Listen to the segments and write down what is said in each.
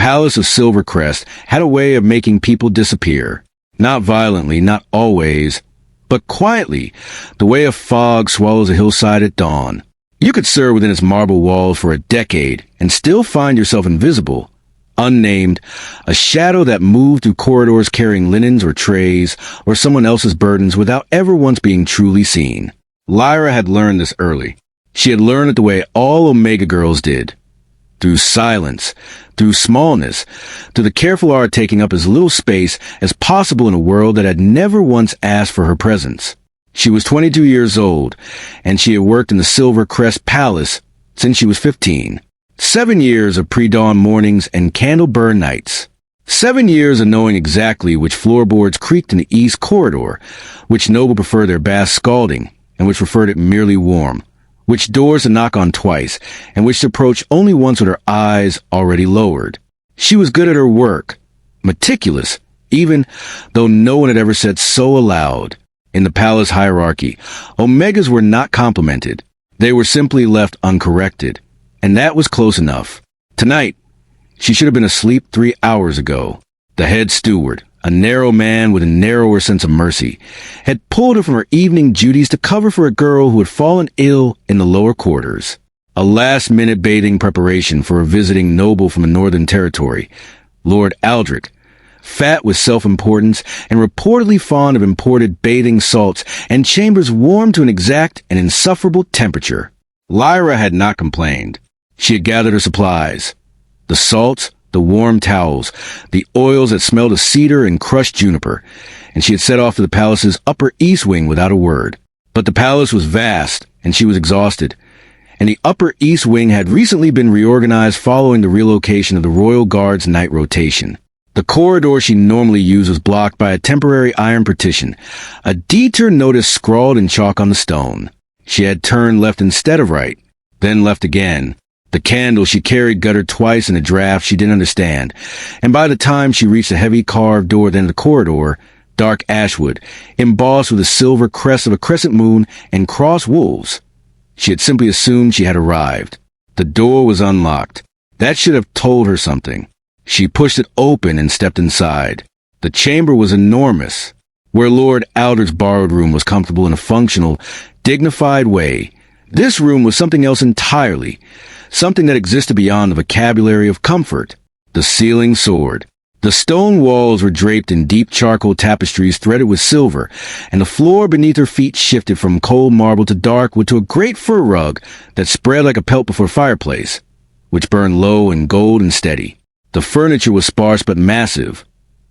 palace of Silvercrest had a way of making people disappear. Not violently, not always, but quietly, the way a fog swallows a hillside at dawn. You could serve within its marble walls for a decade and still find yourself invisible, unnamed, a shadow that moved through corridors carrying linens or trays or someone else's burdens without ever once being truly seen. Lyra had learned this early. She had learned it the way all Omega girls did. Through silence, through smallness, through the careful art of taking up as little space as possible in a world that had never once asked for her presence. She was 22 years old, and she had worked in the Silvercrest Palace since she was 15. 7 years of pre-dawn mornings and candle-burn nights. 7 years of knowing exactly which floorboards creaked in the east corridor, which noble preferred their bath scalding, and which preferred it merely warm, which doors to knock on twice, and which to approach only once with her eyes already lowered. She was good at her work, meticulous, even though no one had ever said so aloud. In the palace hierarchy, Omegas were not complimented. They were simply left uncorrected, and that was close enough. Tonight, she should have been asleep 3 hours ago. The head steward, a narrow man with a narrower sense of mercy, had pulled her from her evening duties to cover for a girl who had fallen ill in the lower quarters. A last-minute bathing preparation for a visiting noble from the Northern Territory, Lord Aldrich, fat with self-importance and reportedly fond of imported bathing salts and chambers warmed to an exact and insufferable temperature. Lyra had not complained. She had gathered her supplies. The salts, the warm towels, the oils that smelled of cedar and crushed juniper, and she had set off to the palace's upper east wing without a word. But the palace was vast, and she was exhausted, and the upper east wing had recently been reorganized following the relocation of the Royal Guard's night rotation. The corridor she normally used was blocked by a temporary iron partition, a detour notice scrawled in chalk on the stone. She had turned left instead of right, then left again. The candle she carried guttered twice in a draft she didn't understand, and by the time she reached the heavy carved door at the end of the corridor, dark ashwood, embossed with the silver crest of a crescent moon and crossed wolves, she had simply assumed she had arrived. The door was unlocked. That should have told her something. She pushed it open and stepped inside. The chamber was enormous. Where Lord Aldrich's borrowed room was comfortable in a functional, dignified way, this room was something else entirely, something that existed beyond the vocabulary of comfort. The ceiling soared. The stone walls were draped in deep charcoal tapestries threaded with silver, and the floor beneath her feet shifted from cold marble to dark wood to a great fur rug that spread like a pelt before a fireplace, which burned low and gold and steady. The furniture was sparse but massive.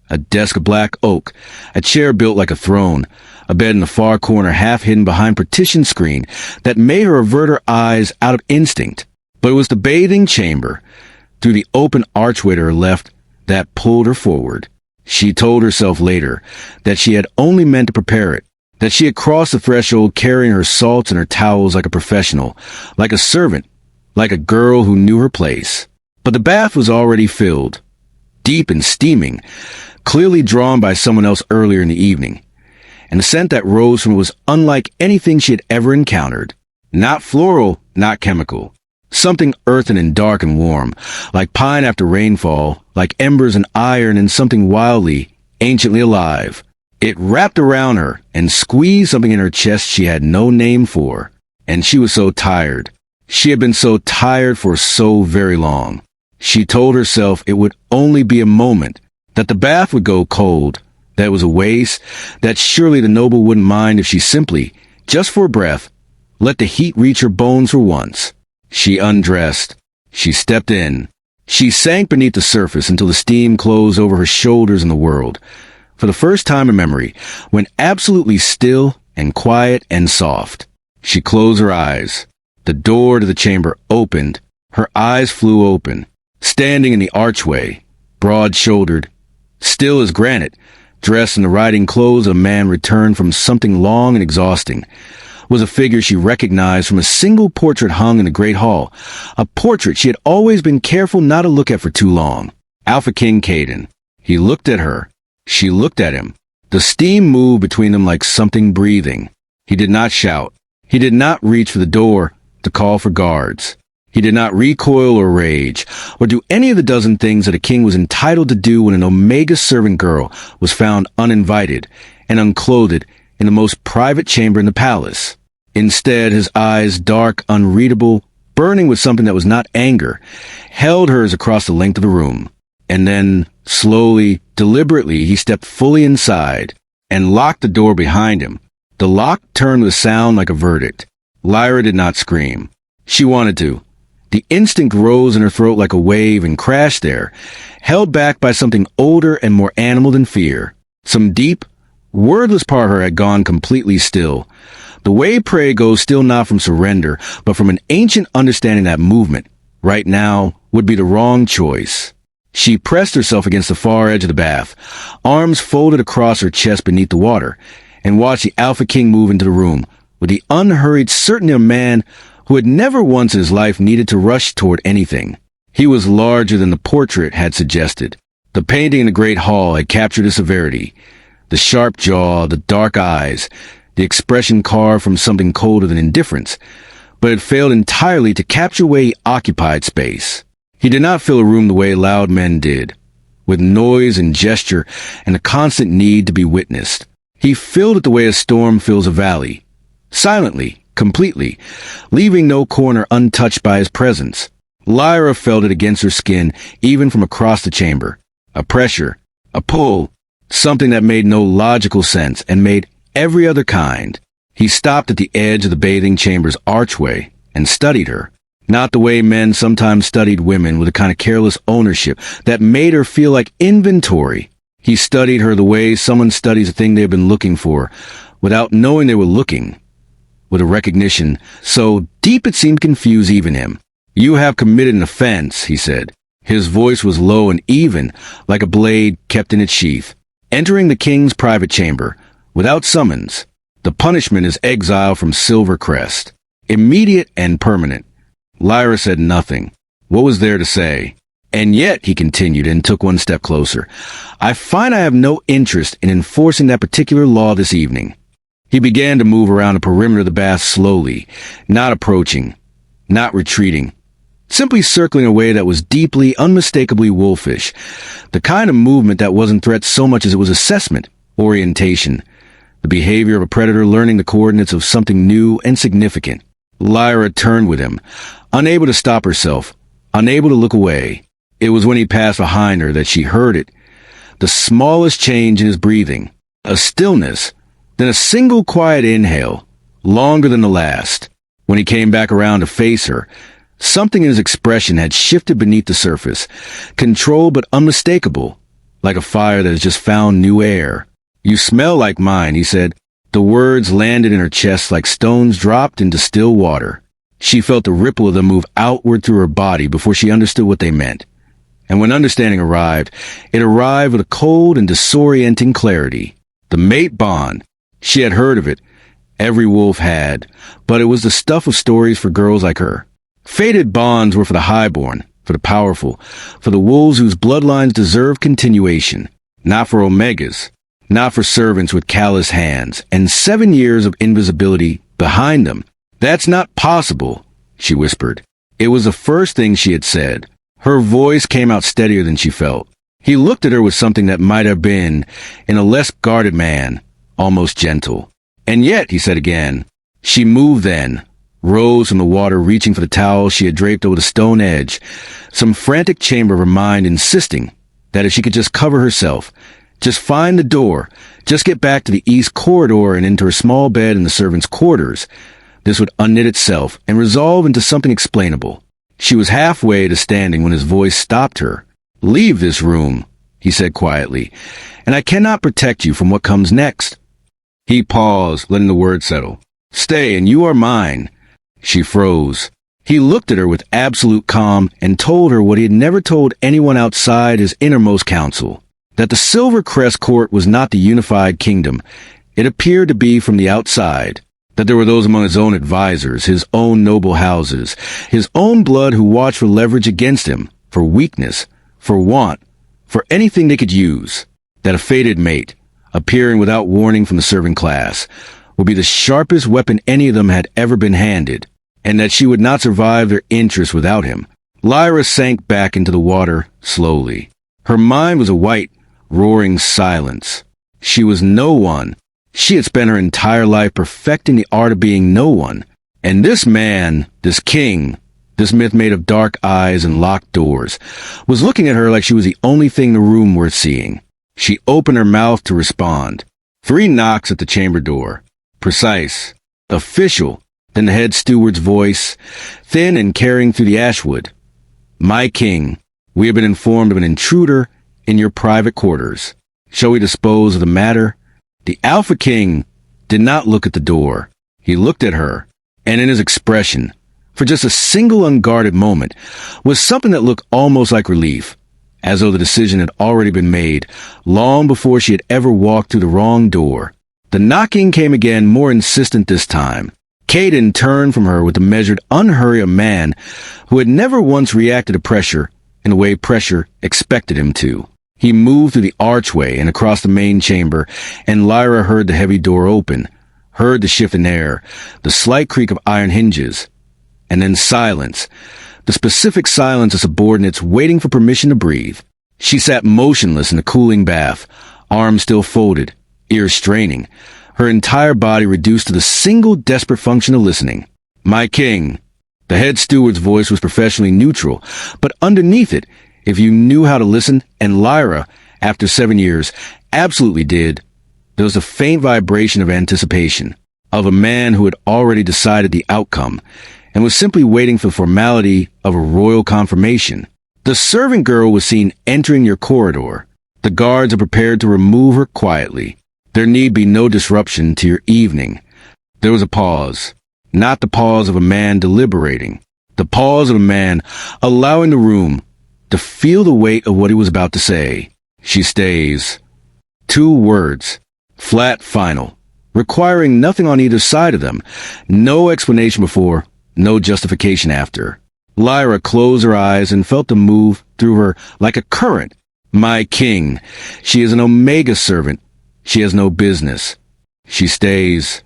A desk of black oak, a chair built like a throne, a bed in the far corner half hidden behind partition screen that made her avert her eyes out of instinct. But it was the bathing chamber, through the open archway to her left, that pulled her forward. She told herself later that she had only meant to prepare it, that she had crossed the threshold carrying her salts and her towels like a professional, like a servant, like a girl who knew her place. But the bath was already filled, deep and steaming, clearly drawn by someone else earlier in the evening, and the scent that rose from it was unlike anything she had ever encountered. Not floral, not chemical. Something earthen and dark and warm, like pine after rainfall, like embers and iron and something wildly, anciently alive. It wrapped around her and squeezed something in her chest she had no name for. And she was so tired. She had been so tired for so very long. She told herself it would only be a moment, that the bath would go cold, that it was a waste, that surely the noble wouldn't mind if she simply, just for a breath, let the heat reach her bones for once. She undressed. She stepped in. She sank beneath the surface until the steam closed over her shoulders and the world. For the first time in memory, went absolutely still and quiet and soft. She closed her eyes. The door to the chamber opened. Her eyes flew open. Standing in the archway, broad-shouldered, still as granite, dressed in the riding clothes of a man returned from something long and exhausting, was a figure she recognized from a single portrait hung in the great hall, a portrait she had always been careful not to look at for too long. Alpha King Caden. He looked at her. She looked at him. The steam moved between them like something breathing. He did not shout. He did not reach for the door to call for guards. He did not recoil or rage, or do any of the dozen things that a king was entitled to do when an Omega servant girl was found uninvited and unclothed in the most private chamber in the palace. Instead, his eyes, dark, unreadable, burning with something that was not anger, held hers across the length of the room. And then, slowly, deliberately, he stepped fully inside and locked the door behind him. The lock turned with a sound like a verdict. Lyra did not scream. She wanted to. The instinct rose in her throat like a wave and crashed there, held back by something older and more animal than fear. Some deep, wordless part of her had gone completely still. The way prey goes still not from surrender, but from an ancient understanding that movement, right now, would be the wrong choice. She pressed herself against the far edge of the bath, arms folded across her chest beneath the water, and watched the Alpha King move into the room with the unhurried certainty of a man who had never once in his life needed to rush toward anything. He was larger than the portrait had suggested. The painting in the great hall had captured his severity. The sharp jaw, the dark eyes, the expression carved from something colder than indifference, but it failed entirely to capture where he occupied space. He did not fill a room the way loud men did, with noise and gesture and a constant need to be witnessed. He filled it the way a storm fills a valley, silently, completely, leaving no corner untouched by his presence. Lyra felt it against her skin, even from across the chamber. A pressure, a pull, something that made no logical sense and made every other kind. He stopped at the edge of the bathing chamber's archway and studied her. Not the way men sometimes studied women, with a kind of careless ownership that made her feel like inventory. He studied her the way someone studies a thing they've been looking for, without knowing they were looking. With a recognition so deep it seemed to confuse even him. "You have committed an offense," he said. His voice was low and even, like a blade kept in its sheath. "Entering the king's private chamber, without summons. The punishment is exile from Silver Crest. Immediate and permanent." Lyra said nothing. What was there to say? "And yet," he continued and took one step closer, "I find I have no interest in enforcing that particular law this evening." He began to move around the perimeter of the bath slowly, not approaching, not retreating, simply circling a way that was deeply, unmistakably wolfish, the kind of movement that wasn't threat so much as it was assessment, orientation, the behavior of a predator learning the coordinates of something new and significant. Lyra turned with him, unable to stop herself, unable to look away. It was when he passed behind her that she heard it, the smallest change in his breathing, a stillness, then a single quiet inhale, longer than the last. When he came back around to face her, something in his expression had shifted beneath the surface, controlled but unmistakable, like a fire that has just found new air. "You smell like mine," he said. The words landed in her chest like stones dropped into still water. She felt the ripple of them move outward through her body before she understood what they meant. And when understanding arrived, it arrived with a cold and disorienting clarity. The mate bond. She had heard of it. Every wolf had. But it was the stuff of stories for girls like her. Fated bonds were for the highborn, for the powerful, for the wolves whose bloodlines deserved continuation. Not for Omegas. Not for servants with callous hands and 7 years of invisibility behind them. "That's not possible," she whispered. It was the first thing she had said. Her voice came out steadier than she felt. He looked at her with something that might have been, in a less guarded man, almost gentle. "And yet," he said again. She moved then, rose from the water, reaching for the towel she had draped over the stone edge, some frantic chamber of her mind insisting that if she could just cover herself, just find the door, just get back to the east corridor and into her small bed in the servants' quarters, this would unknit itself and resolve into something explainable. She was halfway to standing when his voice stopped her. "Leave this room," he said quietly, "and I cannot protect you from what comes next." He paused, letting the word settle. "Stay, and you are mine." She froze. He looked at her with absolute calm and told her what he had never told anyone outside his innermost council, that the Silver Crest Court was not the unified kingdom. It appeared to be from the outside, that there were those among his own advisors, his own noble houses, his own blood who watched for leverage against him, for weakness, for want, for anything they could use, that a fated mate, appearing without warning from the servant class, would be the sharpest weapon any of them had ever been handed. and that she would not survive their interest without him. Lyra sank back into the water slowly. Her mind was a white, roaring silence. She was no one. She had spent her entire life perfecting the art of being no one. And this man, this king, this myth made of dark eyes and locked doors, was looking at her like she was the only thing in the room worth seeing. She opened her mouth to respond. 3 knocks at the chamber door. Precise. Official. Then the head steward's voice, thin and carrying through the ashwood. My king, we have been informed of an intruder in your private quarters. Shall we dispose of the matter? The Alpha King did not look at the door. He looked at her, and in his expression, for just a single unguarded moment, was something that looked almost like relief, as though the decision had already been made, long before she had ever walked through the wrong door. The knocking came again, more insistent this time. Caden turned from her with the measured unhurry of a man who had never once reacted to pressure in the way pressure expected him to. He moved through the archway and across the main chamber, and Lyra heard the heavy door open, heard the shift in air, the slight creak of iron hinges, and then silence, the specific silence of subordinates waiting for permission to breathe. She sat motionless in the cooling bath, arms still folded, ears straining, her entire body reduced to the single desperate function of listening. My king. The head steward's voice was professionally neutral, but underneath it, if you knew how to listen, and Lyra, after 7 years, absolutely did, there was a faint vibration of anticipation, of a man who had already decided the outcome, and was simply waiting for the formality of a royal confirmation. The servant girl was seen entering your corridor. The guards are prepared to remove her quietly. There need be no disruption to your evening. There was a pause, not the pause of a man deliberating, the pause of a man allowing the room to feel the weight of what he was about to say. She stays. 2 words, flat, final, requiring nothing on either side of them, no explanation before, no justification after. Lyra closed her eyes and felt the move through her like a current. My king, she is an Omega servant. She has no business. She stays.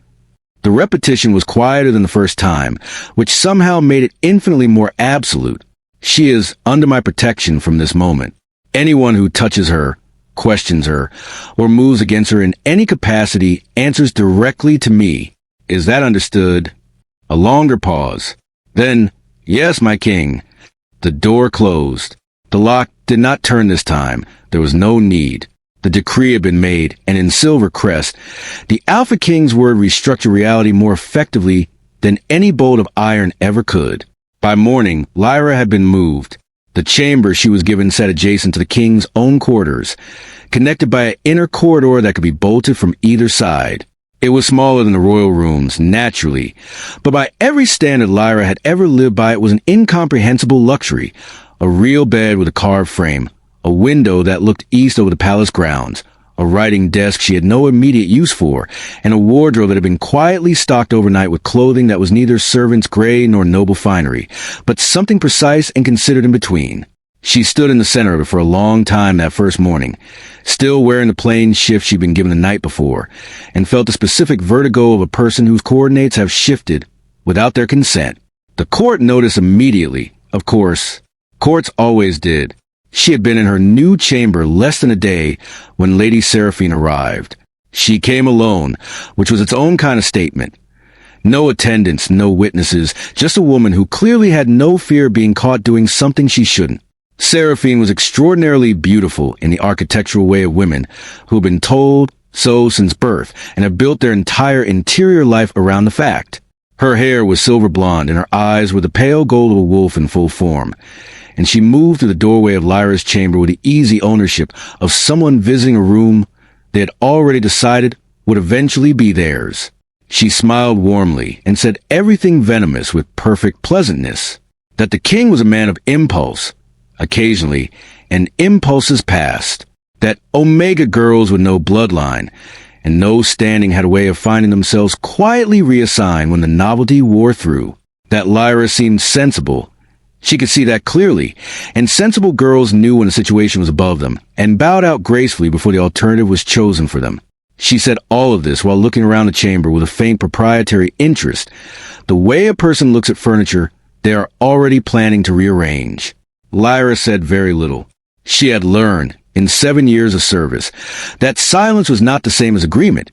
The repetition was quieter than the first time, which somehow made it infinitely more absolute. She is under my protection from this moment. Anyone who touches her, questions her, or moves against her in any capacity answers directly to me. Is that understood? A longer pause. Then, yes, my king. The door closed. The lock did not turn this time. There was no need. The decree had been made, and in silver crest, the Alpha King's word restructured reality more effectively than any bolt of iron ever could. By morning, Lyra had been moved. The chamber she was given sat adjacent to the king's own quarters, connected by an inner corridor that could be bolted from either side. It was smaller than the royal rooms, naturally, but by every standard Lyra had ever lived by, it was an incomprehensible luxury. A real bed with a carved frame, a window that looked east over the palace grounds, a writing desk she had no immediate use for, and a wardrobe that had been quietly stocked overnight with clothing that was neither servant's grade nor noble finery, but something precise and considered in between. She stood in the center of it for a long time that first morning, still wearing the plain shift she'd been given the night before, and felt the specific vertigo of a person whose coordinates have shifted without their consent. The court noticed immediately, of course. Courts always did. She had been in her new chamber less than a day when Lady Seraphine arrived. She came alone, which was its own kind of statement. No attendants, no witnesses, just a woman who clearly had no fear of being caught doing something she shouldn't. Seraphine was extraordinarily beautiful in the architectural way of women who have been told so since birth and have built their entire interior life around the fact. Her hair was silver blonde and her eyes were the pale gold of a wolf in full form, and she moved through the doorway of Lyra's chamber with the easy ownership of someone visiting a room they had already decided would eventually be theirs. She smiled warmly and said everything venomous with perfect pleasantness, that the king was a man of impulse, occasionally, and impulses passed, that Omega girls with no bloodline and no standing had a way of finding themselves quietly reassigned when the novelty wore through, that Lyra seemed sensible. She could see that clearly, and sensible girls knew when a situation was above them, and bowed out gracefully before the alternative was chosen for them. She said all of this while looking around the chamber with a faint proprietary interest. The way a person looks at furniture, they are already planning to rearrange. Lyra said very little. She had learned, in 7 years of service, that silence was not the same as agreement,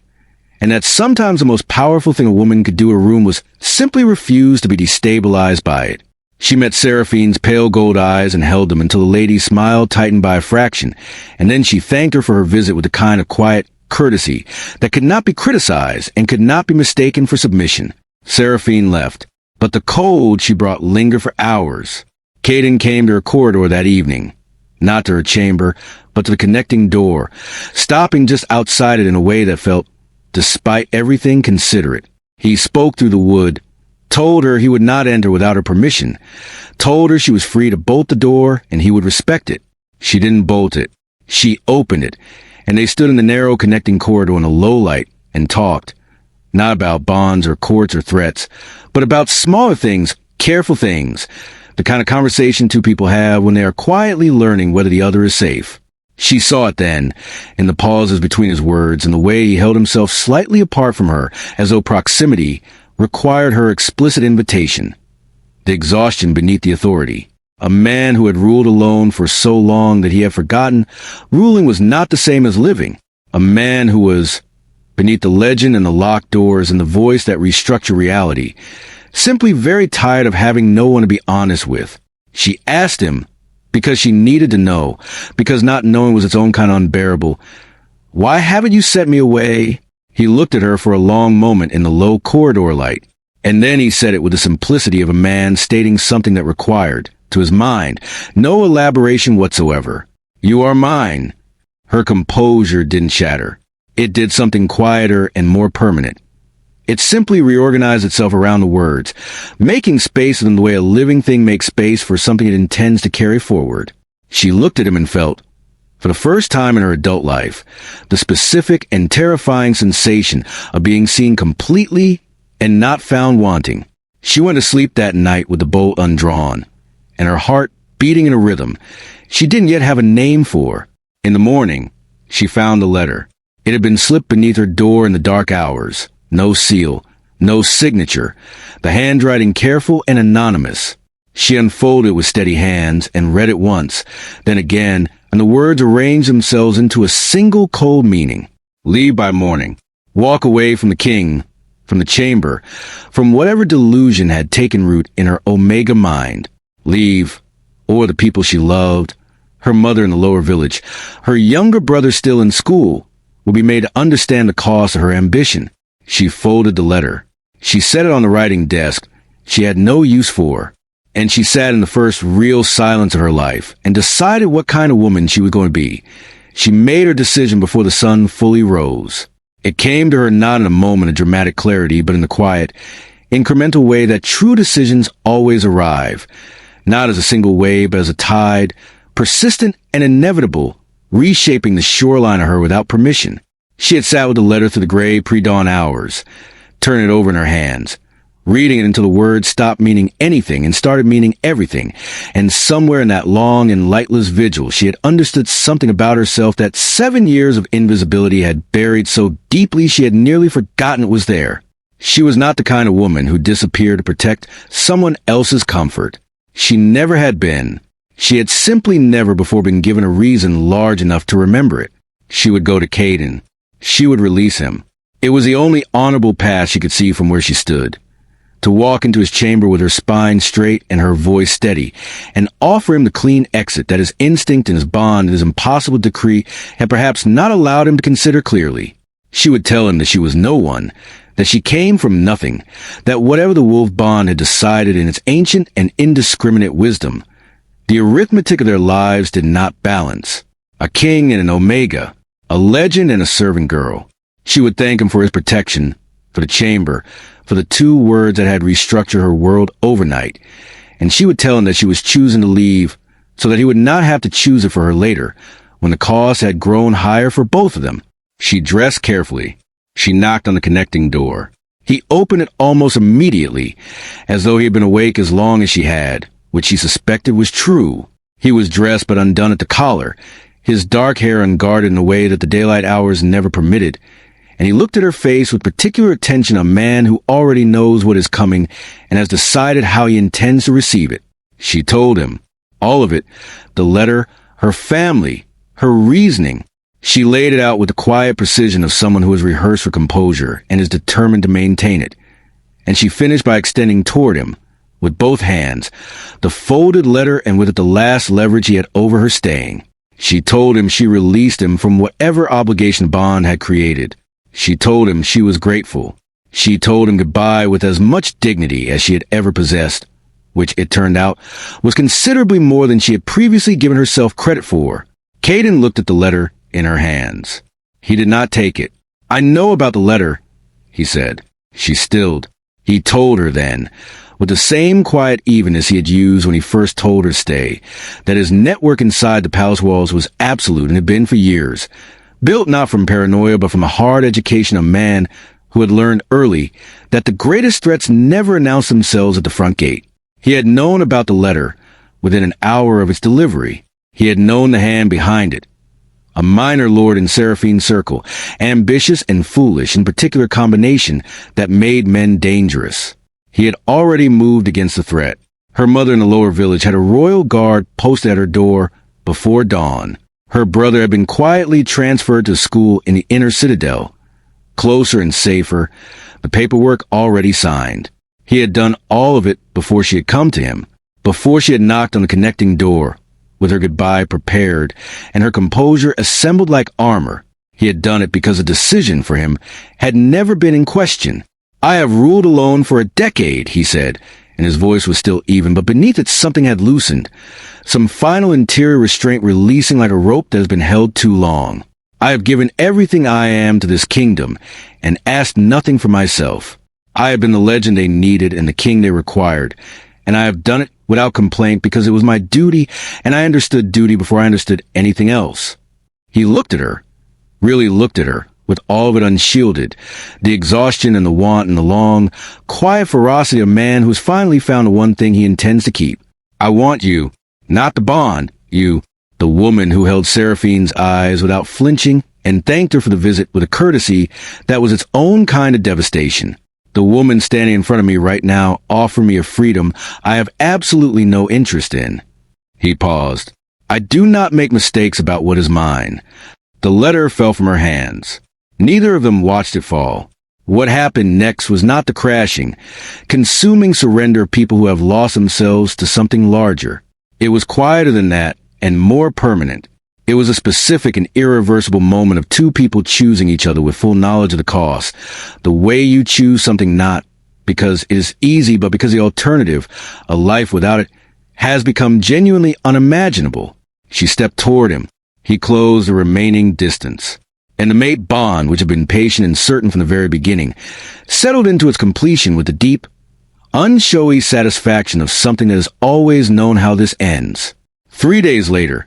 and that sometimes the most powerful thing a woman could do in a room was simply refuse to be destabilized by it. She met Seraphine's pale gold eyes and held them until the lady's smile tightened by a fraction, and then she thanked her for her visit with a kind of quiet courtesy that could not be criticized and could not be mistaken for submission. Seraphine left, but the cold she brought lingered for hours. Caden came to her corridor that evening, not to her chamber, but to the connecting door, stopping just outside it in a way that felt, despite everything, considerate. He spoke through the wood, told her he would not enter without her permission, told her she was free to bolt the door and he would respect it. She didn't bolt it. She opened it, and they stood in the narrow connecting corridor in a low light and talked, not about bonds or courts or threats, but about smaller things, careful things, the kind of conversation two people have when they are quietly learning whether the other is safe. She saw it then, in the pauses between his words and the way he held himself slightly apart from her, as though proximity required her explicit invitation. The exhaustion beneath the authority. A man who had ruled alone for so long that he had forgotten ruling was not the same as living. A man who was, beneath the legend and the locked doors and the voice that restructured reality, simply very tired of having no one to be honest with. She asked him, because she needed to know, because not knowing was its own kind of unbearable, "Why haven't you sent me away?" He looked at her for a long moment in the low corridor light, and then he said it with the simplicity of a man stating something that required, to his mind, no elaboration whatsoever. "You are mine." Her composure didn't shatter. It did something quieter and more permanent. It simply reorganized itself around the words, making space for them the way a living thing makes space for something it intends to carry forward. She looked at him and felt, for the first time in her adult life, the specific and terrifying sensation of being seen completely and not found wanting. She went to sleep that night with the bolt undrawn, and her heart beating in a rhythm she didn't yet have a name for. In the morning, she found the letter. It had been slipped beneath her door in the dark hours. No seal, no signature, the handwriting careful and anonymous. She unfolded it with steady hands and read it once, then again, and the words arranged themselves into a single cold meaning. Leave by morning. Walk away from the king, from the chamber, from whatever delusion had taken root in her Omega mind. Leave, or the people she loved, her mother in the lower village, her younger brother still in school, would be made to understand the cost of her ambition. She folded the letter. She set it on the writing desk she had no use for, and she sat in the first real silence of her life and decided what kind of woman she was going to be. She made her decision before the sun fully rose. It came to her not in a moment of dramatic clarity, but in the quiet, incremental way that true decisions always arrive, not as a single wave, but as a tide, persistent and inevitable, reshaping the shoreline of her without permission. She had sat with the letter through the gray pre-dawn hours, turning it over in her hands, reading it until the words stopped meaning anything and started meaning everything, and somewhere in that long and lightless vigil she had understood something about herself that 7 years of invisibility had buried so deeply she had nearly forgotten it was there. She was not the kind of woman who disappeared to protect someone else's comfort. She never had been. She had simply never before been given a reason large enough to remember it. She would go to Caden. She would release him. It was the only honorable path she could see from where she stood. To walk into his chamber with her spine straight and her voice steady, and offer him the clean exit that his instinct and his bond and his impossible decree had perhaps not allowed him to consider clearly. She would tell him that she was no one, that she came from nothing, that whatever the wolf bond had decided in its ancient and indiscriminate wisdom, the arithmetic of their lives did not balance. A king and an omega, a legend and a servant girl. She would thank him for his protection, for the chamber, for the 2 words that had restructured her world overnight, and she would tell him that she was choosing to leave so that he would not have to choose it for her later, when the cost had grown higher for both of them. She dressed carefully. She knocked on the connecting door. He opened it almost immediately, as though he had been awake as long as she had, which she suspected was true. He was dressed but undone at the collar, his dark hair unguarded in a way that the daylight hours never permitted, and he looked at her face with particular attention, a man who already knows what is coming and has decided how he intends to receive it. She told him. All of it. The letter, her family, her reasoning. She laid it out with the quiet precision of someone who has rehearsed for composure and is determined to maintain it. And she finished by extending toward him, with both hands, the folded letter and with it the last leverage he had over her staying. She told him she released him from whatever obligation bond had created. She told him she was grateful. She told him goodbye with as much dignity as she had ever possessed, which, it turned out, was considerably more than she had previously given herself credit for. Caden looked at the letter in her hands. He did not take it. "I know about the letter," he said. She stilled. He told her then, with the same quiet evenness he had used when he first told her stay, that his network inside the palace walls was absolute and had been for years, built not from paranoia but from a hard education of man who had learned early that the greatest threats never announced themselves at the front gate. He had known about the letter within an hour of its delivery. He had known the hand behind it, a minor lord in Seraphine's circle, ambitious and foolish in particular combination that made men dangerous. He had already moved against the threat. Her mother in the lower village had a royal guard posted at her door before dawn. Her brother had been quietly transferred to school in the inner citadel, closer and safer, the paperwork already signed. He had done all of it before she had come to him, before she had knocked on the connecting door, with her goodbye prepared and her composure assembled like armor. He had done it because a decision for him had never been in question. "I have ruled alone for a decade," he said, and his voice was still even, but beneath it something had loosened, some final interior restraint releasing like a rope that has been held too long. "I have given everything I am to this kingdom and asked nothing for myself. I have been the legend they needed and the king they required, and I have done it without complaint because it was my duty, and I understood duty before I understood anything else." He looked at her, really looked at her, with all of it unshielded, the exhaustion and the want and the long, quiet ferocity of a man who has finally found the one thing he intends to keep. "I want you, not the bond, you." The woman who held Seraphine's eyes without flinching and thanked her for the visit with a courtesy that was its own kind of devastation. The woman standing in front of me right now offered me a freedom I have absolutely no interest in. He paused. "I do not make mistakes about what is mine." The letter fell from her hands. Neither of them watched it fall. What happened next was not the crashing, consuming surrender of people who have lost themselves to something larger. It was quieter than that and more permanent. It was a specific and irreversible moment of two people choosing each other with full knowledge of the cost. The way you choose something not because it is easy, but because the alternative, a life without it, has become genuinely unimaginable. She stepped toward him. He closed the remaining distance. And the mate bond, which had been patient and certain from the very beginning, settled into its completion with the deep, unshowy satisfaction of something that has always known how this ends. 3 days later,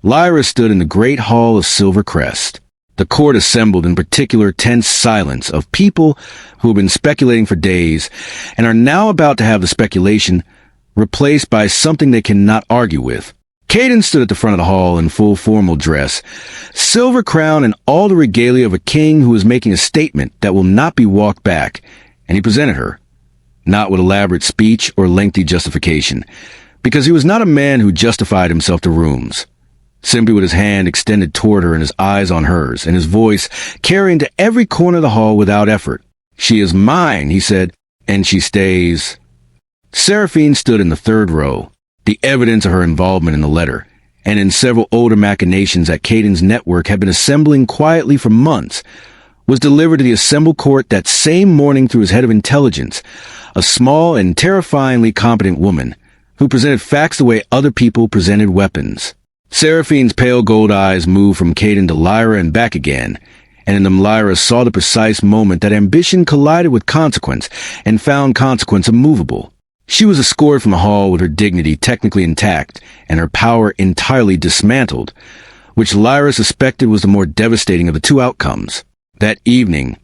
Lyra stood in the great hall of Silver Crest. The court assembled in particular tense silence of people who have been speculating for days and are now about to have the speculation replaced by something they cannot argue with. Caden stood at the front of the hall in full formal dress, silver crown and all the regalia of a king who is making a statement that will not be walked back, and he presented her, not with elaborate speech or lengthy justification, because he was not a man who justified himself to rooms. Simply with his hand extended toward her and his eyes on hers, and his voice carrying to every corner of the hall without effort. "She is mine," he said, "and she stays." Seraphine stood in the third row, the evidence of her involvement in the letter, and in several older machinations that Caden's network had been assembling quietly for months, was delivered to the assembled court that same morning through his head of intelligence, a small and terrifyingly competent woman, who presented facts the way other people presented weapons. Seraphine's pale gold eyes moved from Caden to Lyra and back again, and in them Lyra saw the precise moment that ambition collided with consequence and found consequence immovable. She was escorted from the hall with her dignity technically intact and her power entirely dismantled, which Lyra suspected was the more devastating of the two outcomes. That evening,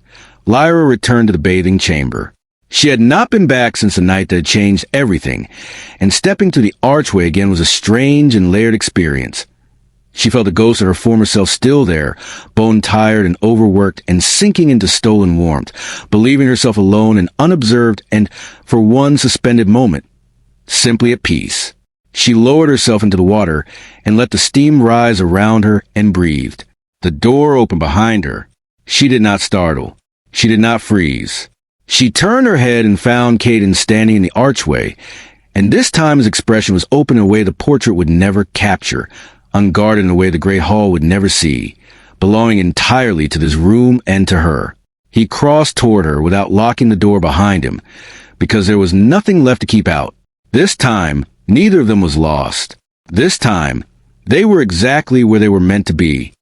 Lyra returned to the bathing chamber. She had not been back since the night that had changed everything, and stepping through the archway again was a strange and layered experience. She felt the ghost of her former self still there, bone-tired and overworked and sinking into stolen warmth, believing herself alone and unobserved and, for one suspended moment, simply at peace. She lowered herself into the water and let the steam rise around her and breathed. The door opened behind her. She did not startle. She did not freeze. She turned her head and found Caden standing in the archway, and this time his expression was open in a way the portrait would never capture, unguarded in a way the great hall would never see, belonging entirely to this room and to her. He crossed toward her without locking the door behind him, because there was nothing left to keep out. This time, neither of them was lost. This time, they were exactly where they were meant to be.